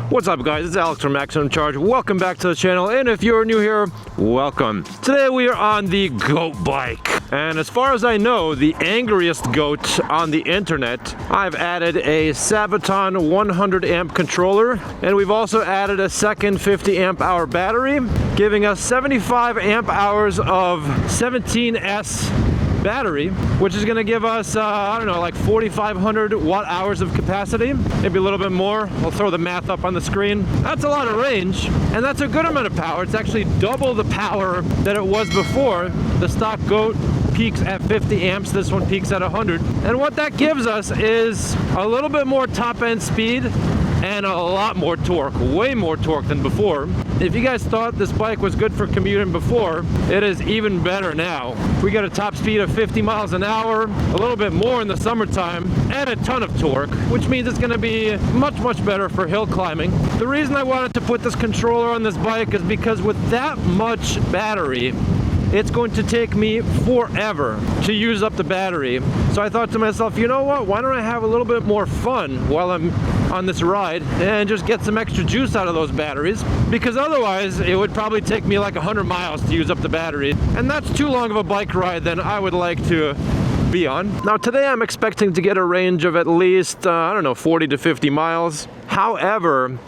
What's up, guys? It's Alex from Maximum Charge. Welcome back to the channel, and if you're new here, welcome. Today we are on the goat bike, and as far as I know, the angriest goat on the internet. I've added a Sabaton 100 amp controller, and we've also added a second 50 amp hour battery, giving us 75 amp hours of 17S battery, which is going to give us I don't know, like 4,500 watt hours of capacity, maybe a little bit more. I'll throw the math up on the screen. That's a lot of range, and that's a good amount of power. It's actually double the power that it was before. The stock goat peaks at 50 amps, this one peaks at 100, and what that gives us is a little bit more top end speed and a lot more torque, way more torque than before. If you guys thought this bike was good for commuting before, it is even better now. We got a top speed of 50 miles an hour, a little bit more in the summertime, and a ton of torque, which means it's gonna be much better for hill climbing. The reason I wanted to put this controller on this bike is because with that much battery, it's going to take me forever to use up the battery. So I thought to myself, you know what, why don't I have a little bit more fun while I'm on this ride and just get some extra juice out of those batteries, because otherwise it would probably take me like 100 miles to use up the battery, and that's too long of a bike ride than I would like to be on. Now today I'm expecting to get a range of at least, I don't know, 40 to 50 miles. However,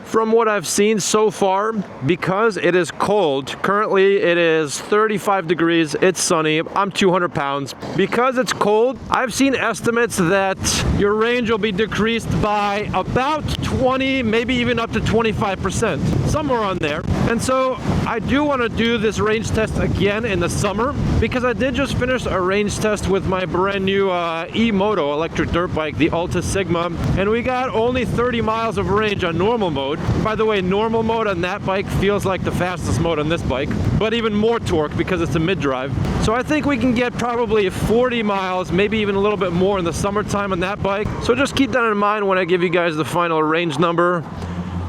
from what I've seen so far, because it is cold, currently it is 35 degrees, it's sunny, I'm 200 pounds. Because it's cold, I've seen estimates that your range will be decreased by about 20, maybe even up to 25%, somewhere on there. And so I do want to do this range test again in the summer, because I did just finish a range test with my brand new e-moto electric dirt bike, the Alta Sigma, and we got only 30 miles of range on normal mode. By the way, normal mode on that bike feels like the fastest mode on this bike, but even more torque because it's a mid-drive. So I think we can get probably 40 miles, maybe even a little bit more in the summertime on that bike. So just keep that in mind when I give you guys the final range number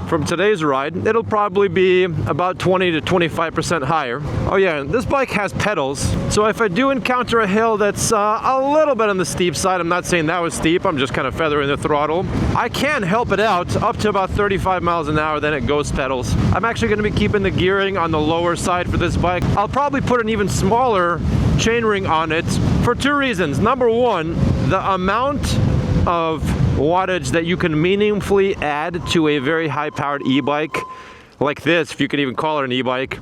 from today's ride. It'll probably be about 20 to 25% higher. Oh yeah, this bike has pedals, so if I do encounter a hill that's a little bit on the steep side, I'm not saying that was steep, I'm just kind of feathering the throttle, I can help it out up to about 35 miles an hour, then it goes pedals. I'm actually going to be keeping the gearing on the lower side for this bike. I'll probably put an even smaller chainring on it for two reasons. Number one, the amount of wattage that you can meaningfully add to a very high powered e-bike like this, if you could even call it an e-bike,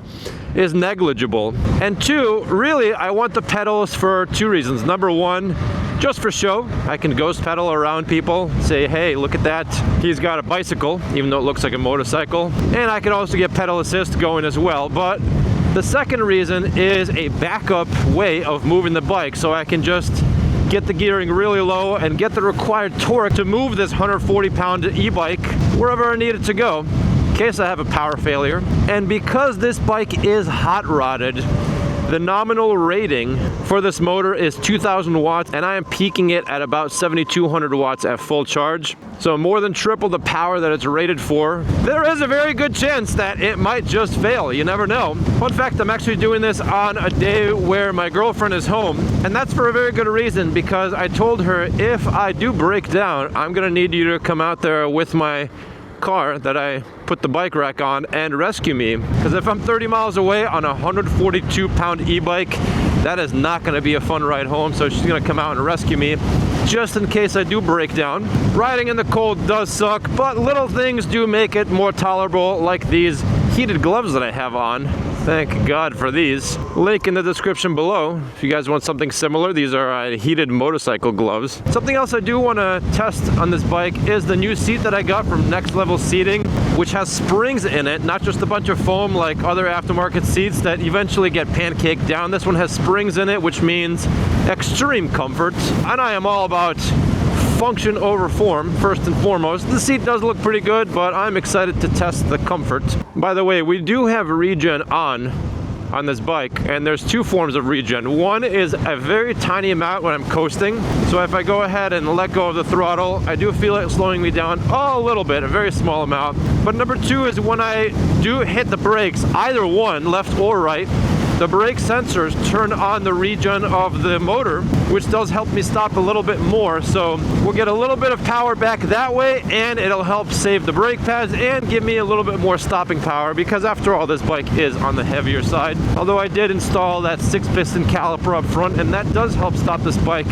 is negligible. And two, really I want the pedals for two reasons. Number one, just for show. I can ghost pedal around people, say, hey, look at that, he's got a bicycle, even though it looks like a motorcycle. And I can also get pedal assist going as well. But the second reason is a backup way of moving the bike, so I can just get the gearing really low and get the required torque to move this 140 pound e-bike wherever I need it to go in case I have a power failure. And because this bike is hot rodded, the nominal rating for this motor is 2,000 watts, and I am peaking it at about 7,200 watts at full charge. So more than triple the power that it's rated for. There is a very good chance that it might just fail. You never know. Fun fact, I'm actually doing this on a day where my girlfriend is home, and that's for a very good reason, because I told her if I do break down, I'm gonna need you to come out there with my car that I put the bike rack on and rescue me, because if I'm 30 miles away on a 142 pound e-bike, that is not going to be a fun ride home. So she's going to come out and rescue me just in case I do break down. Riding in the cold does suck, but little things do make it more tolerable, like these heated gloves that I have on. Thank God for these. Link in the description below if you guys want something similar. These are heated motorcycle gloves. Something else I do want to test on this bike is the new seat that I got from Next Level Seating, which has springs in it, not just a bunch of foam like other aftermarket seats that eventually get pancaked down. This one has springs in it, which means extreme comfort, and I am all about function over form first and foremost. The seat does look pretty good, but I'm excited to test the comfort. By the way, we do have regen on this bike, and there's two forms of regen. One is a very tiny amount when I'm coasting, so if I go ahead and let go of the throttle, I do feel it slowing me down a little bit, a very small amount. But number two is when I do hit the brakes, either one, left or right, the brake sensors turn on the regen of the motor, which does help me stop a little bit more. So we'll get a little bit of power back that way, and it'll help save the brake pads and give me a little bit more stopping power, because after all, this bike is on the heavier side. Although I did install that 6-piston caliper up front, and that does help stop this bike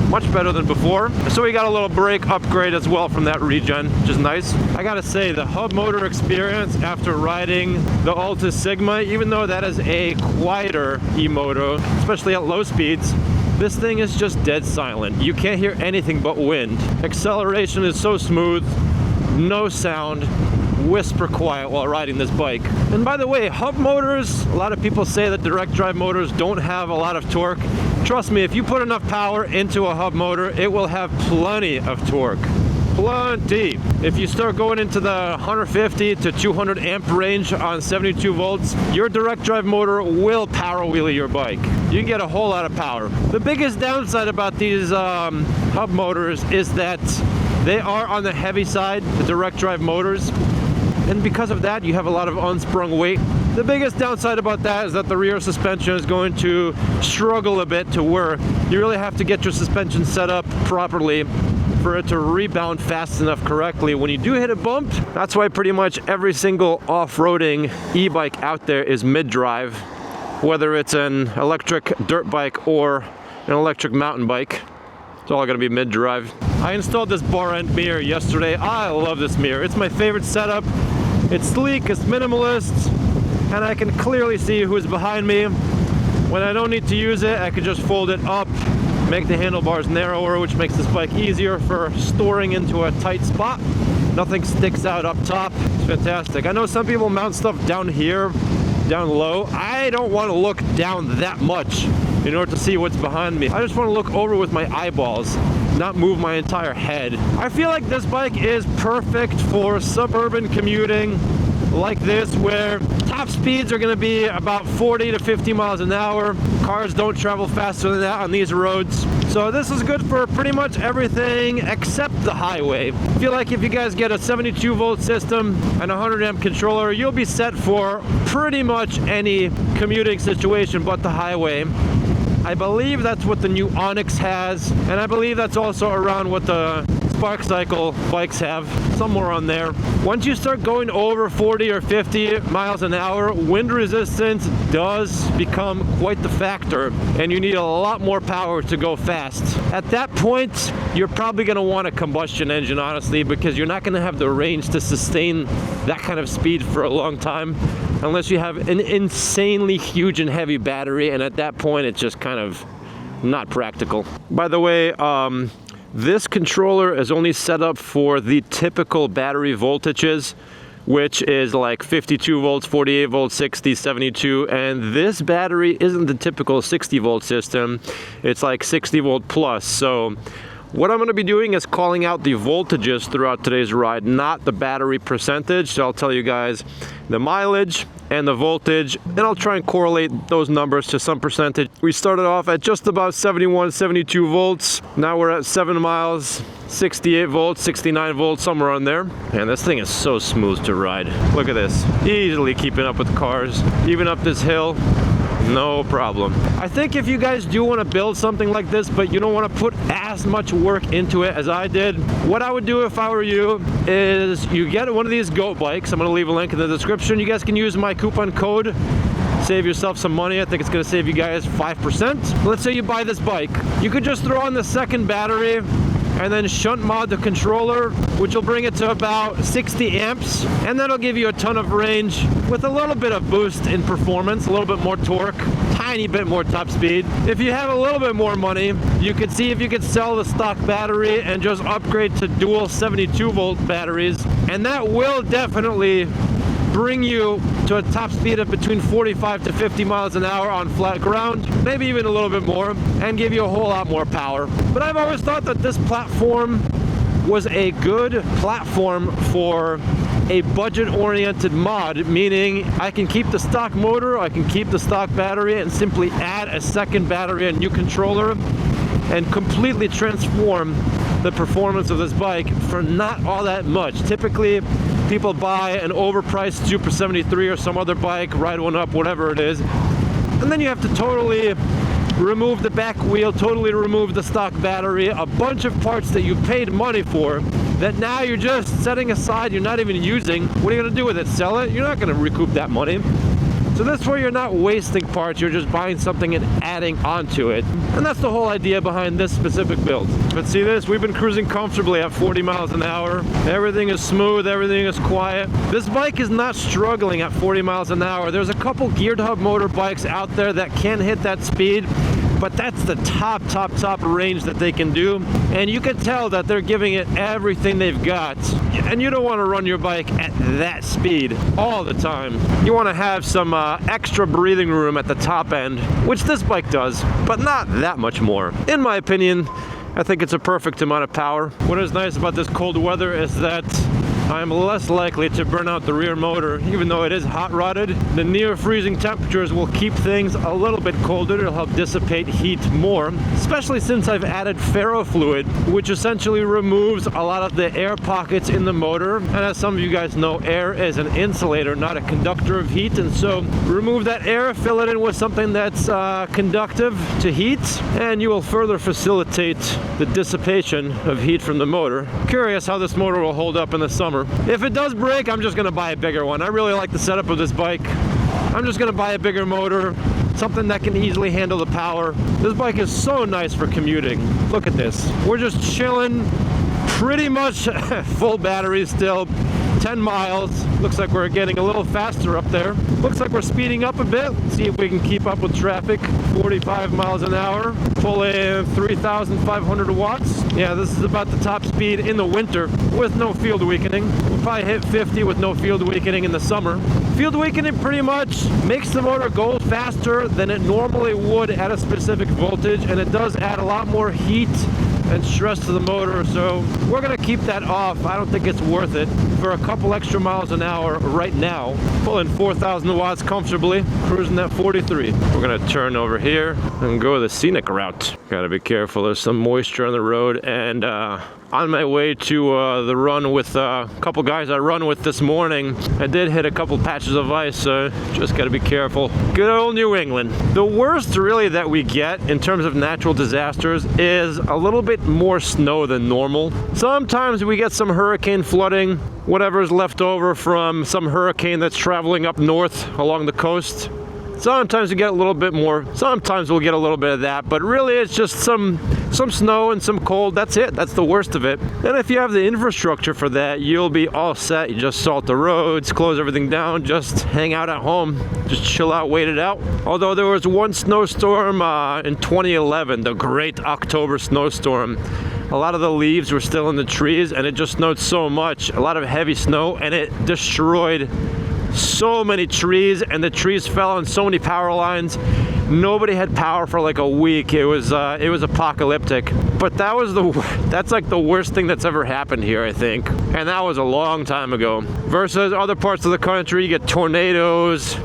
much better than before. So we got a little brake upgrade as well from that regen, which is nice. I gotta say, the hub motor experience after riding the Alta Sigma, even though that is a quieter e-moto, especially at low speeds, this thing is just dead silent. You can't hear anything but wind. Acceleration is so smooth, no sound, whisper quiet while riding this bike. And by the way, hub motors, a lot of people say that direct drive motors don't have a lot of torque. Trust me, if you put enough power into a hub motor, it will have plenty of torque. Plenty. If you start going into the 150 to 200 amp range on 72 volts, your direct drive motor will power wheelie your bike. You can get a whole lot of power. The biggest downside about these hub motors is that they are on the heavy side, the direct drive motors. And because of that, you have a lot of unsprung weight. The biggest downside about that is that the rear suspension is going to struggle a bit to where you really have to get your suspension set up properly for it to rebound fast enough correctly when you do hit a bump. That's why pretty much every single off-roading e-bike out there is mid-drive, whether it's an electric dirt bike or an electric mountain bike. It's all gonna be mid-drive. I installed this bar end mirror yesterday. I love this mirror. It's my favorite setup. It's sleek, it's minimalist, and I can clearly see who's behind me. When I don't need to use it, I can just fold it up, make the handlebars narrower, which makes this bike easier for storing into a tight spot. Nothing sticks out up top. It's fantastic. I know some people mount stuff down here, down low. I don't want to look down that much in order to see what's behind me. I just want to look over with my eyeballs, not move my entire head. I feel like this bike is perfect for suburban commuting like this, where top speeds are going to be about 40 to 50 miles an hour. Cars don't travel faster than that on these roads. So this is good for pretty much everything except the highway. I feel like if you guys get a 72 volt system and a 100 amp controller, you'll be set for pretty much any commuting situation but the highway. I believe that's what the new Onyx has, and I believe that's also around what the Spark Cycle bikes have, somewhere on there. Once you start going over 40 or 50 miles an hour, wind resistance does become quite the factor, and you need a lot more power to go fast. At that point, you're probably going to want a combustion engine, honestly, because you're not going to have the range to sustain that kind of speed for a long time, unless you have an insanely huge and heavy battery, and at that point it's just kind of not practical. By the way, this controller is only set up for the typical battery voltages, which is like 52 volts, 48 volts, 60, 72, and this battery isn't the typical 60 volt system. It's like 60 volt plus. So what I'm going to be doing is calling out the voltages throughout today's ride, not the battery percentage. So I'll tell you guys the mileage and the voltage, and I'll try and correlate those numbers to some percentage. We started off at just about 71, 72 volts. Now we're at 7 miles, 68 volts, 69 volts, somewhere on there. And this thing is so smooth to ride. Look at this. Easily keeping up with cars. Even up this hill, no problem. I think if you guys do want to build something like this, but you don't want to put as much work into it as I did, what I would do if I were you is you get one of these goat bikes. I'm going to leave a link in the description. You guys can use my coupon code. Save yourself some money. I think it's going to save you guys 5%. Let's say you buy this bike. You could just throw on the second battery and then shunt mod the controller, which will bring it to about 60 amps, and that'll give you a ton of range with a little bit of boost in performance, a little bit more torque, tiny bit more top speed. If you have a little bit more money, you could see if you could sell the stock battery and just upgrade to dual 72 volt batteries, and that will definitely bring you to a top speed of between 45 to 50 miles an hour on flat ground, maybe even a little bit more, and give you a whole lot more power. But I've always thought that this platform was a good platform for a budget-oriented mod, meaning I can keep the stock motor, I can keep the stock battery, and simply add a second battery, a new controller, and completely transform the performance of this bike for not all that much. Typically, people buy an overpriced Super 73 or some other bike, ride one up, whatever it is, And then you have to totally remove the back wheel, totally remove the stock battery, a bunch of parts that you paid money for that now you're just setting aside, you're not even using. What are you gonna do with it? Sell it? You're not gonna recoup that money. So this way you're not wasting parts, you're just buying something and adding onto it. And that's the whole idea behind this specific build. But see this, we've been cruising comfortably at 40 miles an hour. Everything is smooth, everything is quiet. This bike is not struggling at 40 miles an hour. There's a couple geared hub motor bikes out there that can hit that speed, but that's the top range that they can do. And you can tell that they're giving it everything they've got. And you don't want to run your bike at that speed all the time. You want to have some extra breathing room at the top end, which this bike does, but not that much more. In my opinion, I think it's a perfect amount of power. What is nice about this cold weather is that I'm less likely to burn out the rear motor, even though it is hot rodded. The near freezing temperatures will keep things a little bit colder. It'll help dissipate heat more, especially since I've added ferro fluid, which essentially removes a lot of the air pockets in the motor. And as some of you guys know, air is an insulator, not a conductor of heat. And so remove that air, fill it in with something that's conductive to heat, and you will further facilitate the dissipation of heat from the motor. Curious how this motor will hold up in the summer. If it does break, I'm just gonna buy a bigger one. I really like the setup of this bike. I'm just gonna buy a bigger motor, something that can easily handle the power. This bike is so nice for commuting. Look at this. We're just chilling, pretty much full battery still. 10 miles. Looks like we're getting a little faster up there. Looks like we're speeding up a bit. See if we can keep up with traffic. 45 miles an hour. Pulling 3,500 watts. Yeah, this is about the top speed in the winter with no field weakening. We'll probably hit 50 with no field weakening in the summer. Field weakening pretty much makes the motor go faster than it normally would at a specific voltage, and it does add a lot more heat and stress to the motor, so we're gonna keep that off. I don't think it's worth it for a couple extra miles an hour right now. Pulling 4,000 watts comfortably, cruising at 43. We're gonna turn over here and go the scenic route. Gotta be careful, there's some moisture on the road, and on my way to the run with a couple guys I run with this morning, I did hit a couple patches of ice, so just gotta be careful. Good old New England. The worst really that we get in terms of natural disasters is a little bit more snow than normal. Sometimes we get some hurricane flooding, whatever's left over from some hurricane that's traveling up north along the coast. Sometimes we get a little bit more, sometimes we'll get a little bit of that, but really it's just some snow and some cold. That's it. That's the worst of it. And if you have the infrastructure for that, you'll be all set. You just salt the roads, close everything down, just hang out at home, just chill out, wait it out. Although there was one snowstorm in 2011, the great October snowstorm. A lot of the leaves were still in the trees, and it just snowed so much, a lot of heavy snow, and it destroyed so many trees, and the trees fell on so many power lines. Nobody had power for like a week. It was apocalyptic. But that's like the worst thing that's ever happened here, I think. And that was a long time ago. Versus other parts of the country, you get tornadoes.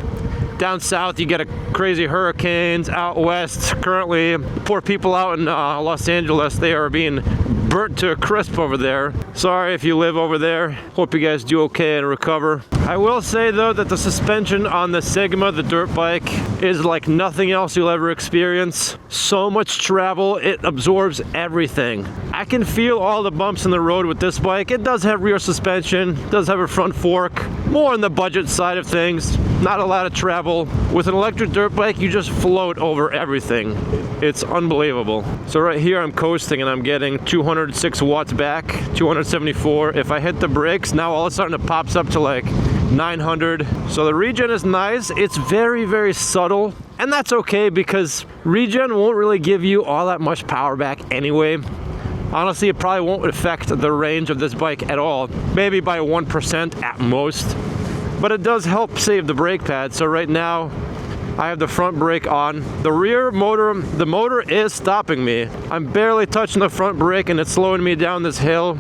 Down south, you get crazy hurricanes. Out west, currently, poor people out in Los Angeles, they are being burnt to a crisp over there. Sorry if you live over there. Hope you guys do okay and recover. I will say though that the suspension on the Sigma, the dirt bike, is like nothing else you'll ever experience. So much travel, it absorbs everything. I can feel all the bumps in the road with this bike. It does have rear suspension, does have a front fork, more on the budget side of things. Not a lot of travel. With an electric dirt bike, you just float over everything. It's unbelievable. So right here I'm coasting and I'm getting 206 watts back, 274. If I hit the brakes, now all of a sudden it pops up to like 900. So the regen is nice. It's very, very subtle. And that's okay because regen won't really give you all that much power back anyway. Honestly, it probably won't affect the range of this bike at all. Maybe by 1% at most. But it does help save the brake pad. So right now, I have the front brake on. The rear motor, the motor is stopping me. I'm barely touching the front brake and it's slowing me down this hill.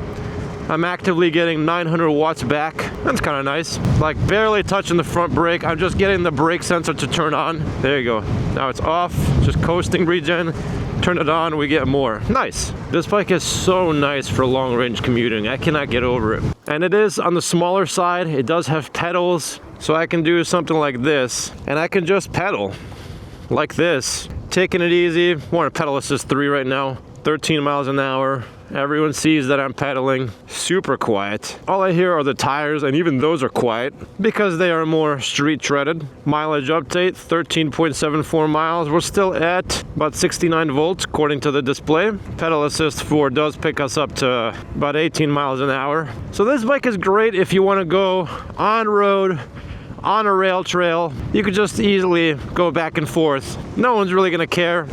I'm actively getting 900 watts back. That's kind of nice. Like barely touching the front brake. I'm just getting the brake sensor to turn on. There you go. Now it's off. Just coasting regen. Turn it on, we get more. Nice. This bike is so nice for long range commuting. I cannot get over it. And it is on the smaller side. It does have pedals. So I can do something like this. And I can just pedal. like this. Taking it easy. We're on pedal assist 3 right now. 13 miles an hour. Everyone sees that I'm pedaling. Super quiet. All I hear are the tires, and even those are quiet because they are more street treaded. Mileage update, 13.74 miles. We're still at about 69 volts according to the display. Pedal assist 4 does pick us up to about 18 miles an hour. So this bike is great if you want to go on road, on a rail trail. You could just easily go back and forth. No one's really gonna care.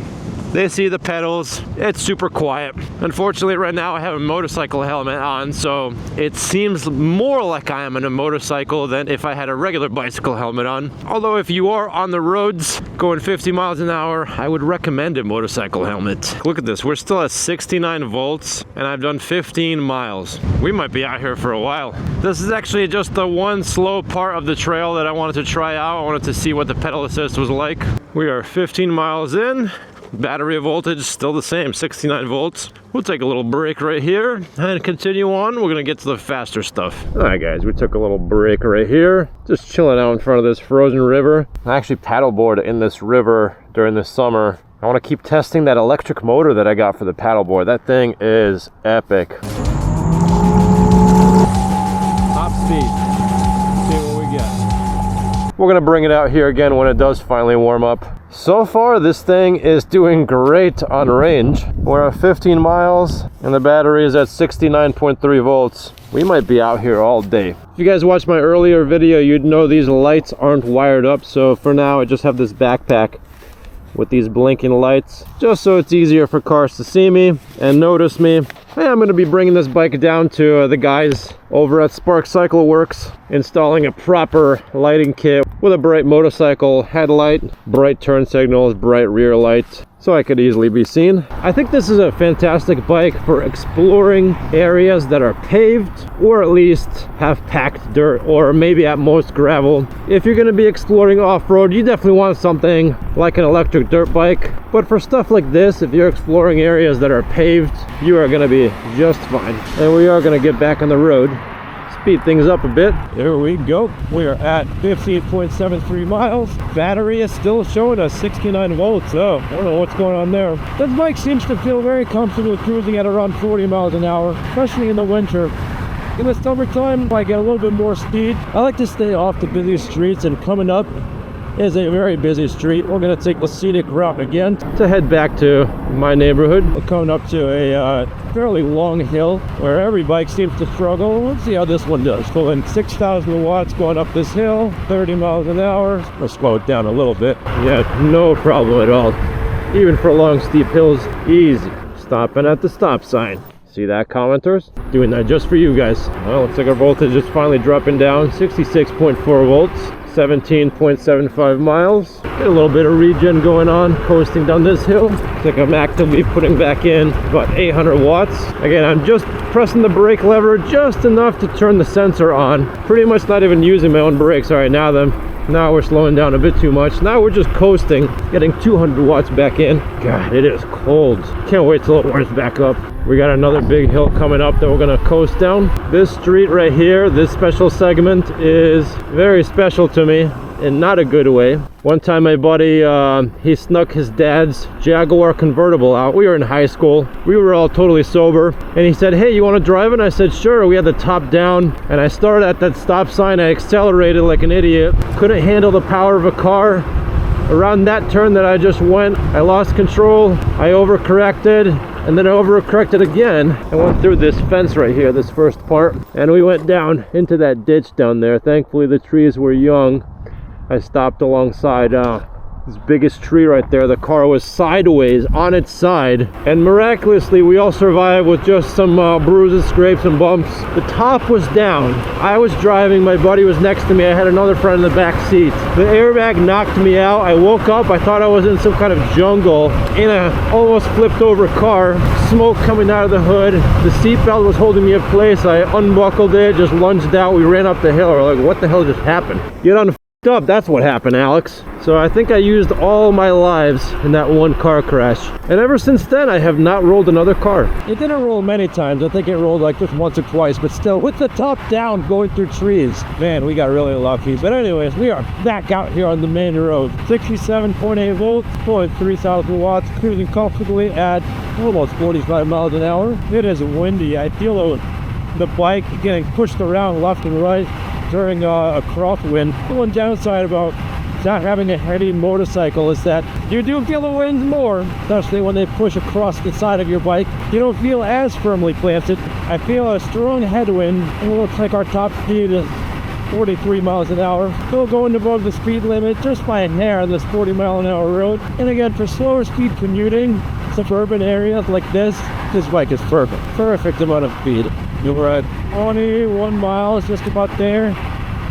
They see the pedals. It's super quiet. Unfortunately, right now I have a motorcycle helmet on, so it seems more like I am in a motorcycle than if I had a regular bicycle helmet on. Although if you are on the roads going 50 miles an hour, I would recommend a motorcycle helmet. Look at this, we're still at 69 volts and I've done 15 miles. We might be out here for a while. This is actually just the one slow part of the trail that I wanted to try out. I wanted to see what the pedal assist was like. We are 15 miles in. Battery voltage still the same, 69 volts. We'll take a little break right here and continue on. We're gonna get to the faster stuff. All right guys, we took a little break right here. Just chilling out in front of this frozen river. I actually paddleboard in this river during the summer. I wanna keep testing that electric motor that I got for the paddleboard. That thing is epic. Top speed, see what we get. We're gonna bring it out here again when it does finally warm up. So far, this thing is doing great on range. We're at 15 miles and the battery is at 69.3 volts. We might be out here all day. If you guys watched my earlier video, you'd know these lights aren't wired up. So for now, I just have this backpack with these blinking lights, just so it's easier for cars to see me and notice me. Hey, I'm gonna be bringing this bike down to the guys over at Spark Cycle Works, installing a proper lighting kit with a bright motorcycle headlight, bright turn signals, bright rear lights, so I could easily be seen. I think this is a fantastic bike for exploring areas that are paved or at least have packed dirt or maybe at most gravel. If you're gonna be exploring off-road, you definitely want something like an electric dirt bike. But for stuff like this, if you're exploring areas that are paved, you are gonna be just fine. And we are gonna get back on the road. Speed things up a bit. There we go. We are at 15.73 miles. Battery is still showing us 69 volts. So I don't know what's going on there. This bike seems to feel very comfortable cruising at around 40 miles an hour, especially in the winter. In the summertime, I get a little bit more speed. I like to stay off the busy streets, and coming up is a very busy street. We're gonna take the scenic route again to head back to my neighborhood. We're coming up to a fairly long hill where every bike seems to struggle. Let's see how this one does. Pulling 6,000 watts going up this hill, 30 miles an hour. Let's slow it down a little bit. Yeah, no problem at all. Even for long steep hills, easy. Stopping at the stop sign. See that, commenters? Doing that just for you guys. Well, looks like our voltage is finally dropping down, 66.4 volts. 17.75 miles. Get a little bit of regen going on, coasting down this hill. Looks like I'm actively putting back in about 800 watts. Again, I'm just pressing the brake lever just enough to turn the sensor on. Pretty much not even using my own brakes. All right, now we're slowing down a bit too much. Now we're just coasting, getting 200 watts back in. God, it is cold. Can't wait till it warms back up. We got another big hill coming up that we're gonna coast down. This street right here, this special segment is very special to me in not a good way. One time my buddy, he snuck his dad's Jaguar convertible out. We were in high school. We were all totally sober. And he said, hey, you wanna drive it? And I said, sure. We had the top down. And I started at that stop sign. I accelerated like an idiot. Couldn't handle the power of a car. Around that turn that I just went, I lost control. I overcorrected. And then I overcorrected again. I went through this fence right here, this first part. And we went down into that ditch down there. Thankfully, the trees were young. I stopped alongside this biggest tree right there. The car was sideways on its side, and miraculously we all survived with just some bruises, scrapes, and bumps. The top was down. I was driving, my buddy was next to me. I had another friend in the back seat. The airbag knocked me out. I woke up, I thought I was in some kind of jungle in a almost flipped over car. Smoke coming out of the hood. The seatbelt was holding me in place. I unbuckled it, just lunged out. We ran up the hill. We're like, what the hell just happened? Get on the up. That's what happened, Alex. So I think I used all my lives in that one car crash. And ever since then, I have not rolled another car. It didn't roll many times. I think it rolled like just once or twice, but still with the top down going through trees. Man, we got really lucky. But anyways, we are back out here on the main road. 67.8 volts, pulling 3,000 watts, cruising comfortably at almost 45 miles an hour. It is windy. I feel the bike getting pushed around left and right during a crosswind. The one downside about not having a heavy motorcycle is that you do feel the winds more, especially when they push across the side of your bike. You don't feel as firmly planted. I feel a strong headwind. It looks like our top speed is 43 miles an hour. Still going above the speed limit just by a hair on this 40-mile-an-hour road. And again, for slower speed commuting, suburban areas like this bike is perfect. Perfect amount of speed. We're at 21 miles, just about there.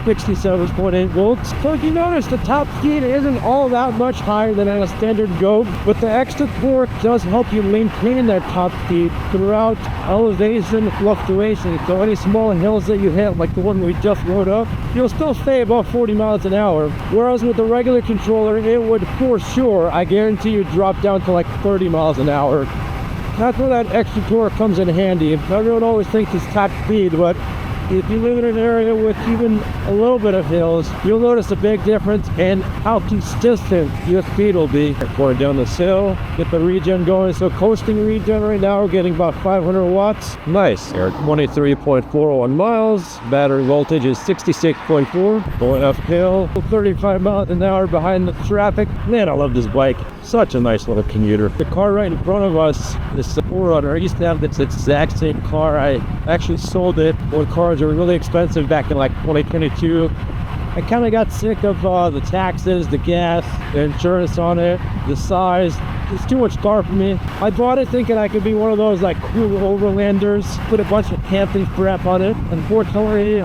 67.8 volts. So if you notice, the top speed isn't all that much higher than on a standard Go, but the extra torque does help you maintain that top speed throughout elevation fluctuations. So any small hills that you hit, like the one we just rode up, you'll still stay above 40 miles an hour. Whereas with the regular controller, it would for sure, I guarantee you, drop down to like 30 miles an hour. That's where that extra torque comes in handy. Everyone always thinks it's top speed, but if you live in an area with even a little bit of hills, you'll notice a big difference in how consistent your speed will be. Going down this hill, get the regen going. So coasting regen right now, we're getting about 500 watts. Nice. We're at 23.41 miles. Battery voltage is 66.4. Going uphill, 35 miles an hour behind the traffic. Man, I love this bike. Such a nice little commuter. The car right in front of us, this PREORDER. I used to have this exact same car. I actually sold it when cars were really expensive back in like 2022. I kind of got sick of the taxes, the gas, the insurance on it, the size. It's too much car for me. I bought it thinking I could be one of those like cool overlanders, put a bunch of camping crap on it. Unfortunately,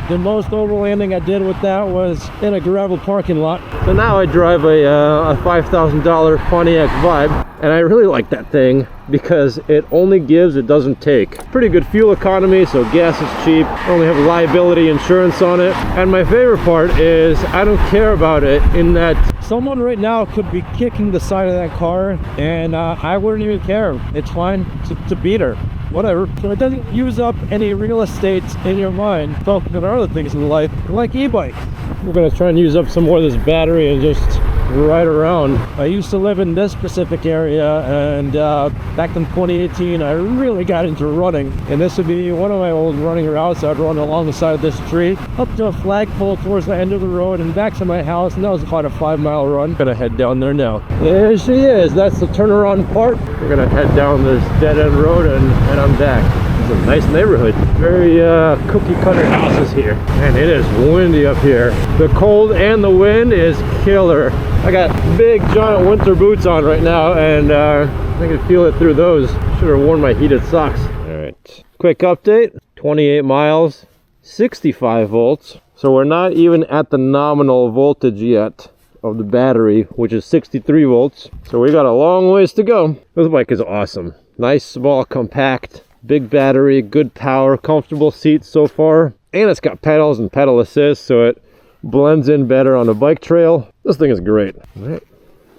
the most overlanding I did with that was in a gravel parking lot. So now I drive a $5,000 Pontiac Vibe, and I really like that thing because it only gives, it doesn't take. Pretty good fuel economy, so gas is cheap. I only have liability insurance on it. And my favorite part is I don't care about it in that someone right now could be kicking the side of that car and I wouldn't even care. It's fine to beat her. Whatever. So it doesn't use up any real estate in your mind. Focus on other things in life, like e-bikes. We're gonna try and use up some more of this battery and just ride around. I used to live in this specific area, and back in 2018 I really got into running, and this would be one of my old running routes. I'd run along the side of this tree up to a flagpole towards the end of the road and back to my house, and that was about a 5-mile run. Gonna head down there now. There she is. That's the turnaround part. We're gonna head down this dead-end road and I'm back. It's a nice neighborhood. Very cookie cutter houses here. And it is windy up here. The cold and the wind is killer. I got big giant winter boots on right now, and I can feel it through those. Should have worn my heated socks. All right, quick update. 28 miles, 65 volts. So we're not even at the nominal voltage yet of the battery, which is 63 volts. So we got a long ways to go. This bike is awesome. Nice, small, compact, big battery, good power, comfortable seats so far. And it's got pedals and pedal assist, so it blends in better on a bike trail. This thing is great. All right,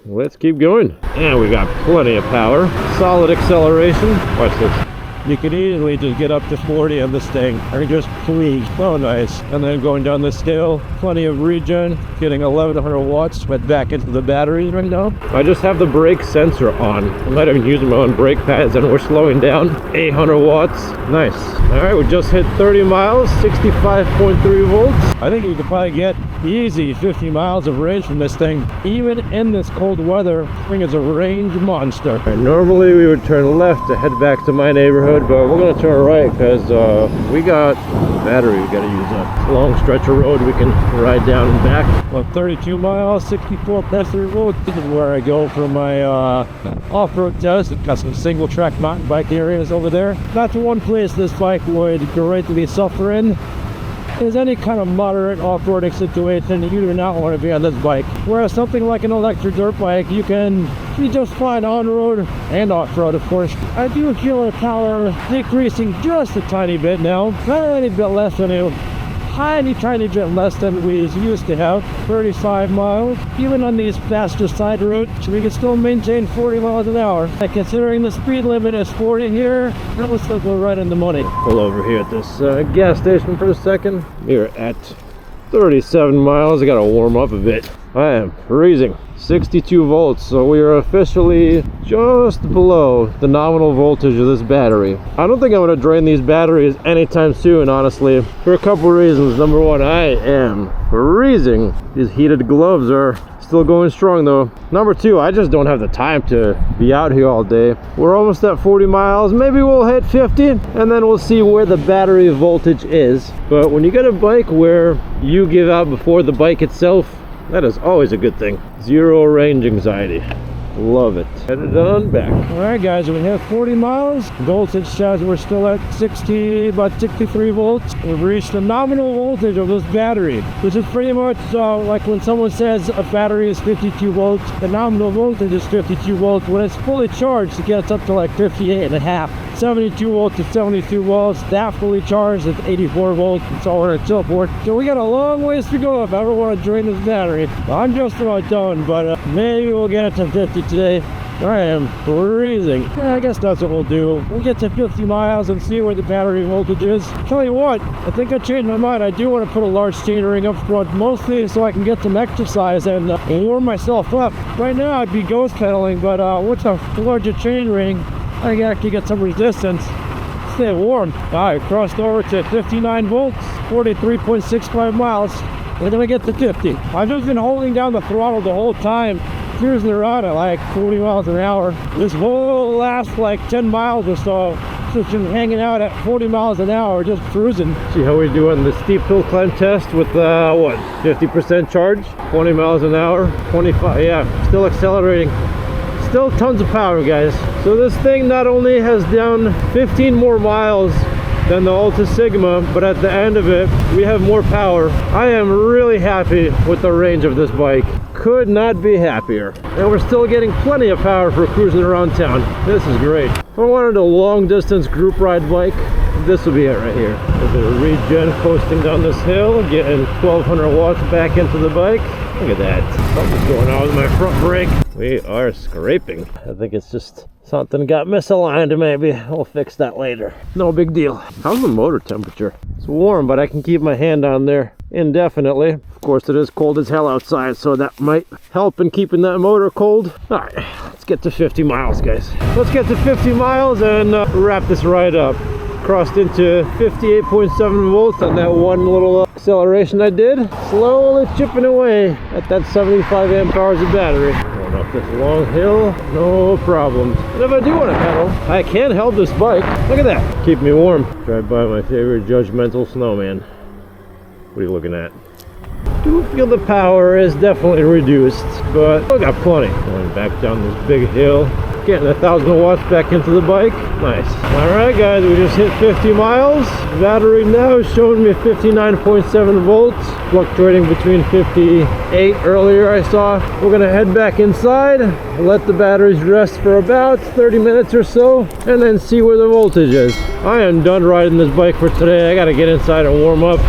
let's keep going. And we got plenty of power. Solid acceleration. Watch this. You could easily just get up to 40 on this thing, or just please. So nice. And then going down this hill, plenty of regen, getting 1100 watts, went back into the batteries right now. I just have the brake sensor on. I'm not even using my own brake pads, and we're slowing down. 800 watts. Nice. All right, we just hit 30 miles, 65.3 volts. I think we could probably get easy 50 miles of range from this thing. Even in this cold weather, this thing is a range monster. Right, normally we would turn left to head back to my neighborhood, but we're gonna turn right because we got battery we gotta use up. Long stretch of road we can ride down and back. Well, 32 miles, 64.3 volts. This is where I go for my off-road test. It's got some single track mountain bike areas over there. That's one place this bike would greatly suffer in. Is any kind of moderate off-roading situation, you do not want to be on this bike. Whereas something like an electric dirt bike, you can be just fine on-road and off-road, of course. I do feel the power decreasing just a tiny bit now. Not any bit less than a tiny bit less than we used to have, 35 miles. Even on these faster side roads, we can still maintain 40 miles an hour. And considering the speed limit is 40 here, that looks like we're right in the money. Pull over here at this gas station for a second. We're at 37 miles. I gotta warm up a bit. I am freezing. 62 volts, so we are officially just below the nominal voltage of this battery. I don't think I'm going to drain these batteries anytime soon, honestly, for a couple of reasons. Number one, I am freezing. These heated gloves are still going strong though. Number two, I just don't have the time to be out here all day. We're almost at 40 miles. Maybe we'll hit 50 and then we'll see where the battery voltage is. But when you get a bike where you give out before the bike itself, that is always a good thing. Zero range anxiety. Love it. Headed on back. All right, guys, we have 40 miles. Voltage says we're still at about 63 volts. We've reached the nominal voltage of this battery, which is pretty much like when someone says a battery is 52 volts, the nominal voltage is 52 volts. When it's fully charged, it gets up to like 58 and a half. 72 volts to 72 volts. That fully charged is 84 volts, and so on and so forth. So we got a long ways to go if I ever want to drain this battery. I'm just about done, but maybe we'll get it to 50 today. I am freezing. Yeah, I guess that's what we'll do. We'll get to 50 miles and see where the battery voltage is. Tell you what, I think I changed my mind. I do want to put a large chain ring up front, mostly so I can get some exercise and warm myself up. Right now I'd be ghost pedaling, but with a larger chain ring, I can actually get some resistance. Stay warm. Alright, crossed over to 59 volts, 43.65 miles. When do we get to 50? I've just been holding down the throttle the whole time, cruising around at like 40 miles an hour. This whole last like 10 miles or so, just been hanging out at 40 miles an hour, just cruising. See how we do on the steep hill climb test with what, 50% charge, 20 miles an hour, 25, yeah, still accelerating. Still tons of power, guys. So this thing not only has done 15 more miles than the Alta Sigma, but at the end of it we have more power. I am really happy with the range of this bike. Could not be happier. And we're still getting plenty of power for cruising around town. This is great. If I wanted a long distance group ride bike, this will be it right here. There's a regen coasting down this hill, getting 1200 watts back into the bike. Look at that. Something's going on with my front brake. We are scraping. I think it's just something got misaligned maybe. We'll fix that later. No big deal. How's the motor temperature? It's warm, but I can keep my hand on there indefinitely. Of course, it is cold as hell outside, so that might help in keeping that motor cold. All right, let's get to 50 miles, guys. Let's get to 50 miles and wrap this ride up. Crossed into 58.7 volts on that one little acceleration I did. Slowly chipping away at that 75 amp hours of battery. Going up this long hill, no problems. And if I do want to pedal, I can help this bike. Look at that. Keep me warm. Drive by my favorite judgmental snowman. What are you looking at? Do feel the power is definitely reduced, but I got plenty. Going back down this big hill. Getting 1000 watts back into the bike. Nice. Alright guys, we just hit 50 miles. Battery now is showing me 59.7 volts, fluctuating between 58 earlier I saw. We're gonna head back inside, let the batteries rest for about 30 minutes or so, and then see where the voltage is. I am done riding this bike for today. I gotta get inside and warm up.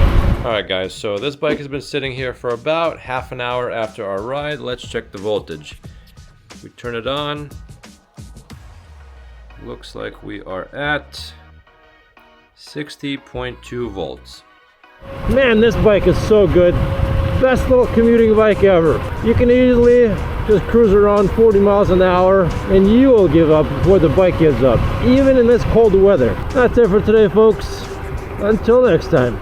Alright guys, so this bike has been sitting here for about half an hour after our ride. Let's check the voltage. We turn it on. Looks like we are at 60.2 volts. Man, this bike is so good. Best little commuting bike ever. You can easily just cruise around 40 miles an hour and you will give up before the bike gives up, even in this cold weather. That's it for today, folks. Until next time.